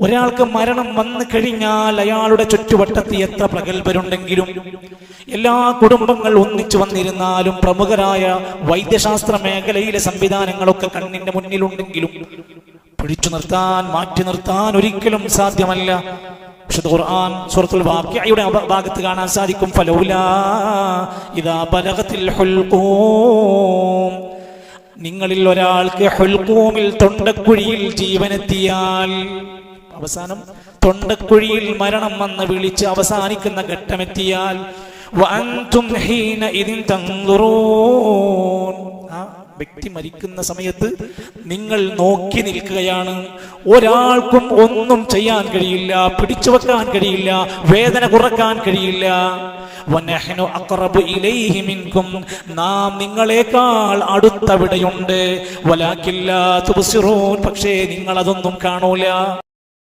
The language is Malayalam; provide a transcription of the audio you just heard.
ഒരാൾക്ക് മരണം വന്നു കഴിഞ്ഞാൽ അയാളുടെ ചുറ്റുവട്ടത്ത് എത്ര പ്രഗത്ഭരുണ്ടെങ്കിലും, എല്ലാ കുടുംബങ്ങൾ ഒന്നിച്ചു വന്നിരുന്നാലും, പ്രമുഖരായ വൈദ്യശാസ്ത്ര മേഖലയിലെ സംവിധാനങ്ങളൊക്കെ കണ്ണിന്റെ മുന്നിലുണ്ടെങ്കിലും പിടിച്ചു നിർത്താൻ, മാറ്റി നിർത്താൻ ഒരിക്കലും സാധ്യമല്ല. വിശുദ്ധ ഖുർആൻ സൂറത്തുൽ വാഖിഅയുടെ ഭാഗത്ത് കാണാൻ സാധിക്കും, ഫലൗലാ ഇദാ ബലഗത്തിൽ ഹുൽഖൂം, നിങ്ങളിൽ ഒരാൾക്ക് ഹുൽഖൂമിൽ തൊണ്ടക്കുഴിയിൽ ജീവനെത്തിയാൽ, അവസാനം തൊണ്ടക്കുഴിയിൽ മരണം വന്ന് വിളിച്ച് അവസാനിക്കുന്ന ഘട്ടമെത്തിയാൽ, വഅൻതും ഹീനഇദിൻ തൻദുറൂൻ, ആ വ്യക്തി മരിക്കുന്ന സമയത്ത് നിങ്ങൾ നോക്കി നിൽക്കുകയാണ്. ഒരാൾക്കും ഒന്നും ചെയ്യാൻ കഴിയില്ല, പിടിച്ചു വെക്കാൻ കഴിയില്ല, വേദന കുറക്കാൻ കഴിയില്ല. വനഹ്നു അഖറബു ഇലൈഹി മിൻകും, നാം നിങ്ങളെക്കാൾ അടുത്തവിടെയുണ്ട്. വലാകിൻ ലാ തുബ്സിറൂൻ, പക്ഷേ നിങ്ങൾ അതൊന്നും കാണൂല.